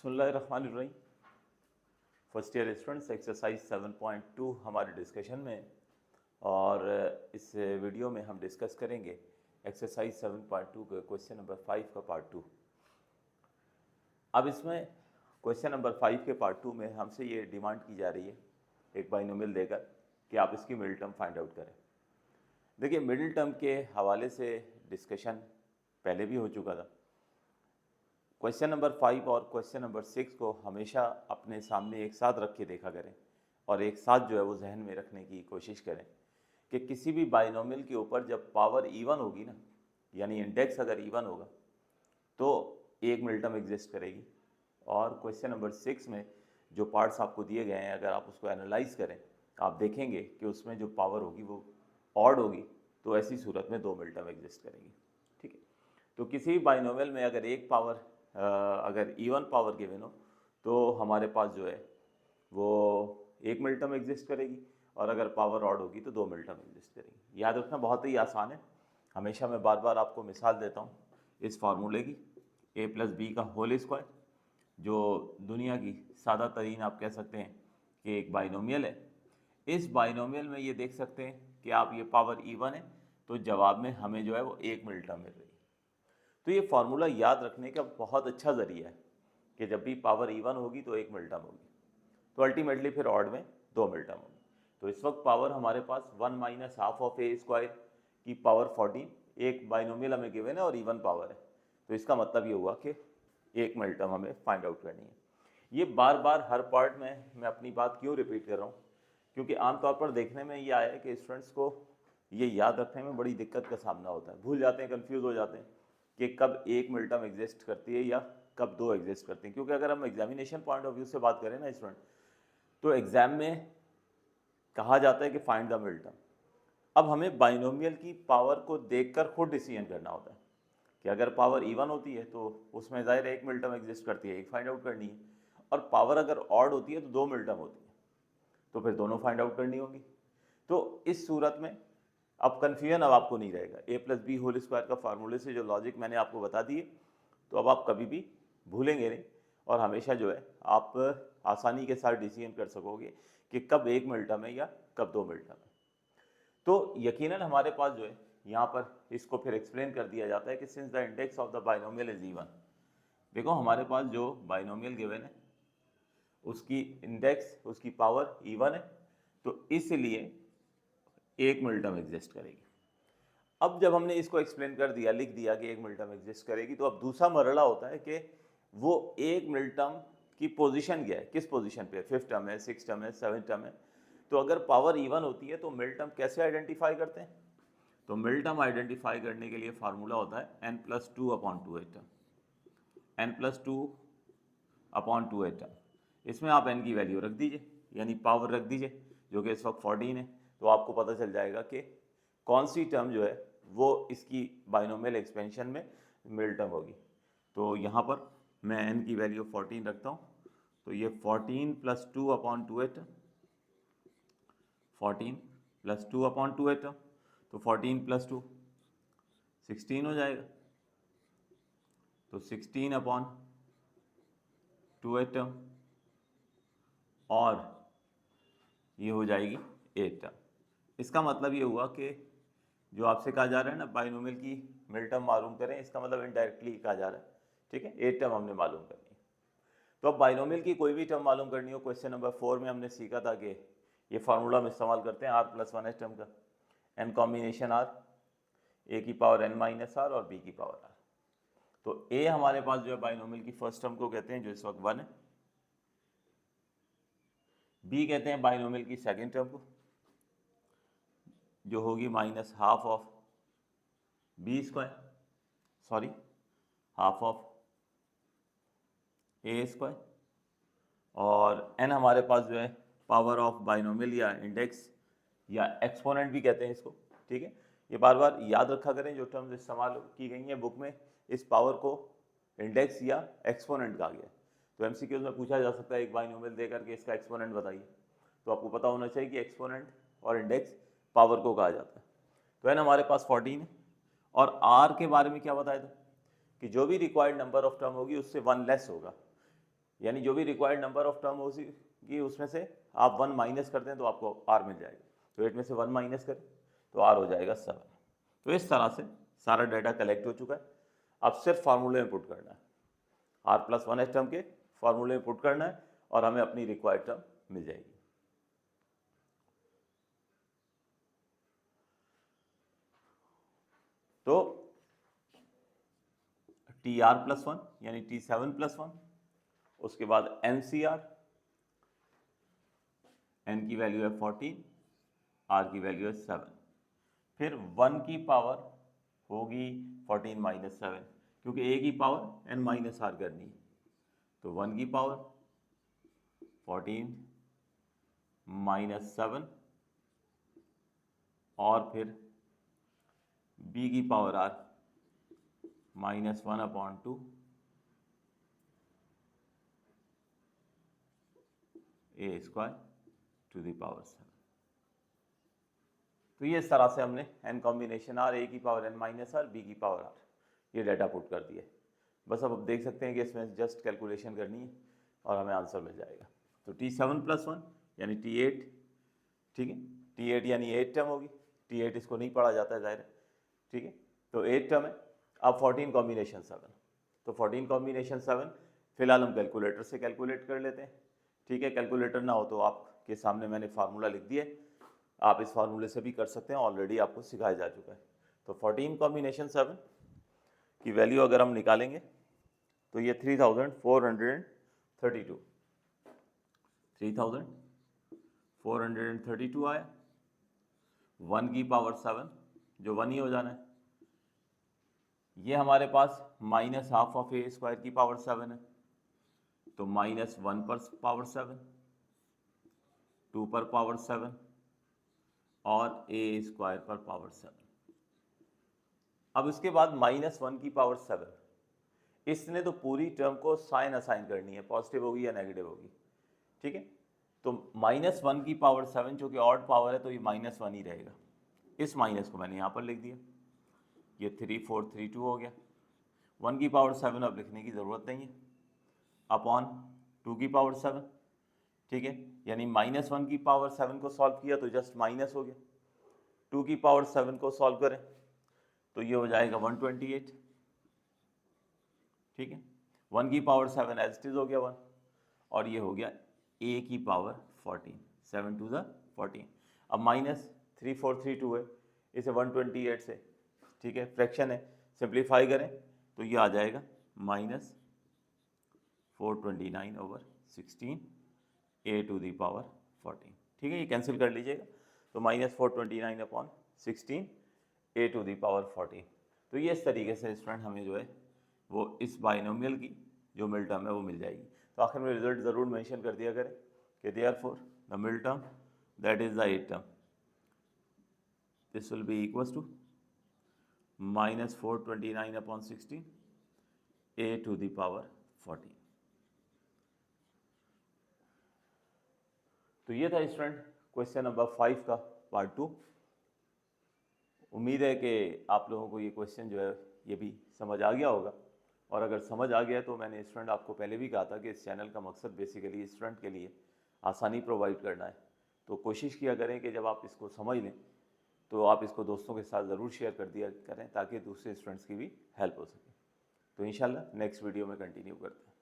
बिस्मिल्लाहिर्रहमानिर्रहीम। First year students exercise 7.2 हमारे discussion में, और इस वीडियो में हम डिस्कस करेंगे एक्सरसाइज 7.2 के क्वेश्चन नंबर 5 का पार्ट 2। अब इसमें क्वेश्चन नंबर 5 के पार्ट 2 में हमसे ये डिमांड की जा रही है एक बाइनोमियल देकर कि आप इसकी मिडिल टर्म फाइंड आउट करें। देखिए, मिडिल टर्म के हवाले से डिस्कशन पहले भी हो चुका था। क्वेश्चन नंबर 5 और क्वेश्चन नंबर 6 को हमेशा अपने सामने एक साथ रख के देखा करें और एक साथ जो है वो जहन में रखने की कोशिश करें कि किसी भी बाइनोमियल के ऊपर जब पावर इवन होगी ना, यानी इंडेक्स अगर इवन होगा तो एक मिडिल टर्म एग्जिस्ट करेगी। और क्वेश्चन नंबर 6 में जो पार्ट्स आपको दिए गए हैं, अगर आप उसको एनालाइज करें आप देखेंगे कि उसमें जो पावर होगी वो ऑड होगी, तो ऐसी सूरत में दो मिडिल टर्म एग्जिस्ट करेगी। ठीक है, तो किसी भी बाइनोमियल में अगर एक पावर अगर इवन पावर गिवन हो तो हमारे पास जो है वो एक मिडिल टर्म एग्जिस्ट करेगी, और अगर पावर ऑड होगी तो दो मिडिल टर्म एग्जिस्ट करेगी। याद रखना बहुत ही आसान है। हमेशा मैं बार बार आपको मिसाल देता हूँ इस फार्मूले की, a प्लस बी का होल स्क्वायर, जो दुनिया की सादा तरीन आप कह सकते हैं कि एक बाइनोमियल है। इस बाइनोमियल में ये देख सकते हैं कि आप ये पावर इवन है तो जवाब में हमें जो है वो एक मिडिल टर्म मिल रही है। तो ये फार्मूला याद रखने का बहुत अच्छा ज़रिया है कि जब भी पावर इवन होगी तो एक मिडिल टर्म होगी, तो अल्टीमेटली फिर ऑड में दो मिडिल टर्म होगी। तो इस वक्त पावर हमारे पास 1 minus half of A square की पावर 14 एक बाइनोमियल हमें गिवन है और इवन पावर है, तो इसका मतलब ये हुआ कि एक मिडिल टर्म हमें फाइंड आउट करनी है। ये बार बार हर पार्ट में मैं अपनी बात क्यों रिपीट कर रहा हूँ, क्योंकि आमतौर पर देखने में ये आया है कि स्टूडेंट्स को ये याद रखने में बड़ी दिक्कत का सामना होता है, भूल जाते हैं, कन्फ्यूज़ हो जाते हैं कि कब एक मिडिल टर्म एग्जिस्ट करती है या कब दो एग्जिस्ट करती हैं। क्योंकि अगर हम एग्जामिनेशन पॉइंट ऑफ व्यू से बात करें ना स्टूडेंट, तो एग्जाम में कहा जाता है कि फाइंड द मिडिल टर्म। अब हमें बाइनोमियल की पावर को देखकर खुद डिसीजन करना होता है कि अगर पावर इवन होती है तो उसमें ज़ाहिर एक मिडिल टर्म एग्जिस्ट करती है, एक फाइंड आउट करनी है, और पावर अगर ऑड होती है तो दो मिडिल टर्म होती है, तो फिर दोनों फाइंड आउट करनी होगी। तो इस सूरत में अब कन्फ्यूजन अब आपको नहीं रहेगा। a plus B whole square का फार्मूले से जो लॉजिक मैंने आपको बता दिए, तो अब आप कभी भी भूलेंगे नहीं, और हमेशा जो है आप आसानी के साथ डिसीजन कर सकोगे कि कब एक मिडिल टर्म है या कब दो मिडिल टर्म है। तो यकीनन हमारे पास जो है यहाँ पर इसको फिर एक्सप्लेन कर दिया जाता है कि since the index of the binomial is even. देखो, हमारे पास जो बाइनोमियल गिवन है उसकी इंडेक्स, उसकी पावर इवन है, तो इसलिए एक मिडिल टर्म एग्जिस्ट करेगी। अब जब हमने इसको एक्सप्लेन कर दिया, लिख दिया कि एक मिडिल टर्म एग्जिस्ट करेगी, तो अब दूसरा मरहला होता है कि वो एक मिडिल टर्म की पोजीशन क्या है, किस पोजीशन पे है, फिफ्थ टर्म है, सिक्स टर्म है, सेवन्थ टर्म है। तो अगर पावर इवन होती है तो मिडिल टर्म कैसे आइडेंटिफाई करते हैं, तो मिडिल टर्म आइडेंटिफाई करने के लिए फार्मूला होता है n plus two upon two eight term, n plus two upon two eight term. इसमें आप n की वैल्यू रख दीजिए, यानी पावर रख दीजिए, जो कि इस वक्त 14 है, तो आपको पता चल जाएगा कि कौन सी टर्म जो है वो इसकी बाइनोमियल एक्सपेंशन में मिडिल टर्म होगी। तो यहाँ पर मैं n की वैल्यू 14 रखता हूँ, तो ये 14 plus two upon two eight, 14 plus two upon two eight, तो 14 प्लस टू 16 हो जाएगा, तो 16 अपॉन टू एट, और ये हो जाएगी एट टर्म। इसका मतलब ये हुआ कि जो आपसे कहा जा रहा है ना बाइनोमियल की मिडिल टर्म मालूम करें, इसका मतलब इनडायरेक्टली कहा जा रहा है। ठीक है, एट टर्म हमने मालूम करनी है। तो अब बाइनोमियल की कोई भी टर्म मालूम करनी हो, क्वेश्चन नंबर 4 में हमने सीखा था कि ये फार्मूला हम इस्तेमाल करते हैं R plus one S term का, एन कॉम्बिनेशन आर, ए की पावर एन माइनस आर और बी की पावर आर। तो ए हमारे पास जो है बाइनोमियल की फर्स्ट टर्म को कहते हैं, जो इस वक्त 1 है। बी कहते हैं बाइनोमियल की सेकेंड टर्म को, जो होगी minus half of B square, sorry half of A square, और एन हमारे पास जो है पावर ऑफ बाइनोमियल या इंडेक्स या एक्सपोनेंट भी कहते हैं इसको। ठीक है, ये बार बार याद रखा करें, जो टर्म्स इस्तेमाल की गई हैं बुक में, इस पावर को इंडेक्स या एक्सपोनेंट कहा गया है। तो एमसीक्यूज में पूछा जा सकता है एक बाइनोमियल दे करके इसका एक्सपोनेंट बताइए, तो आपको पता होना चाहिए कि एक्सपोनेंट और इंडेक्स पावर को कहा जाता है। तो एन हमारे पास 14 है, और आर के बारे में क्या बताया था कि जो भी रिक्वायर्ड नंबर ऑफ टर्म होगी उससे वन लेस होगा। यानी जो भी रिक्वायर्ड नंबर ऑफ टर्म होगी उसमें से आप 1 माइनस कर दें तो आपको आर मिल जाएगा। तो 8 में से 1 माइनस करें तो आर हो जाएगा 7। तो इस तरह से सारा डाटा कलेक्ट हो चुका है। अब सिर्फ फार्मूले में पुट करना है, r+1h टर्म के फार्मूले में पुट करना है और हमें अपनी रिक्वायर्ड टर्म मिल जाएगी। तो Tr+1 यानी T7+1, उसके बाद NCR, N की वैल्यू है 14, R की वैल्यू है 7, फिर 1 की पावर होगी 14 माइनस 7, क्योंकि A की पावर N माइनस R करनी है। तो 1 की पावर 14 माइनस 7 और फिर B की power R -1/2 A² to the power 7। तो ये इस तरह से हमने n कॉम्बिनेशन R, A की power N minus R, B की पावर R, ये डाटा पुट कर दिए। बस अब देख सकते हैं कि इसमें जस्ट कैलकुलेशन करनी है और हमें आंसर मिल जाएगा। तो T7+1 यानी T8, ठीक है, T8 यानी 8 टर्म होगी। T8 इसको नहीं पढ़ा जाता है जाहिर है, ठीक है। तो 8 टर्म है। अब 14 कॉम्बिनेशन 7, तो 14 कॉम्बिनेशन 7 फिलहाल हम कैलकुलेटर से कैलकुलेट कर लेते हैं, ठीक है। कैलकुलेटर ना हो तो आपके सामने मैंने फार्मूला लिख दिया, आप इस फार्मूले से भी कर सकते हैं, ऑलरेडी आपको सिखाया जा चुका है। तो 14 कॉम्बिनेशन 7 की वैल्यू अगर हम निकालेंगे तो ये 3432 आया। 1 की पावर 7 जो 1 ही हो जाना है, ये हमारे पास -12 की पावर 7 है, तो -1 पर पावर 7, 2 पर पावर 7 और A² पर पावर 7। अब इसके बाद -1 की पावर 7, इसने तो पूरी टर्म को साइन असाइन करनी है, पॉजिटिव होगी या नेगेटिव होगी, ठीक है। तो -1 की पावर 7 जो कि ऑड पावर है, तो ये -1 ही रहेगा। इस माइनस को मैंने यहाँ पर लिख दिया, ये 3432 हो गया। 1 की पावर 7 अब लिखने की ज़रूरत नहीं है, अपॉन 2 की पावर 7, ठीक है। यानी -1 की पावर 7 को सॉल्व किया तो जस्ट माइनस हो गया। 2 की पावर 7 को सॉल्व करें तो ये हो जाएगा 128, ठीक है। 1 की पावर 7 एज इट इज हो गया 1, और ये हो गया A की पावर 14, 7 to the 14। अब -3432 है, इसे 128 से, ठीक है, फ्रैक्शन है, सिंप्लीफाई करें तो ये आ जाएगा -429/16 A to the पावर 14, ठीक है। ये कैंसिल कर लीजिएगा, तो -429/16 A to the पावर 14। तो ये इस तरीके से स्टूडेंट हमें जो है वो इस बाइनोमियल की जो मिल टर्म है वो मिल जाएगी। तो आखिर में रिजल्ट ज़रूर मेंशन कर दिया करें कि therefore the mid term that is the 8 term, this will be equals to -429/16 A to the power 14। तो ये था स्टूडेंट क्वेश्चन नंबर 5 का पार्ट 2। उम्मीद है कि आप लोगों को ये क्वेश्चन जो है ये भी समझ आ गया होगा, और अगर समझ आ गया तो मैंने स्टूडेंट आपको पहले भी कहा था कि इस चैनल का मकसद बेसिकली स्टूडेंट के लिए आसानी प्रोवाइड करना है। तो कोशिश किया करें कि जब आप इसको समझ लें तो आप इसको दोस्तों के साथ ज़रूर शेयर कर दिया करें ताकि दूसरे स्टूडेंट्स की भी हेल्प हो सके। तो इंशाल्लाह नेक्स्ट वीडियो में कंटिन्यू करते हैं।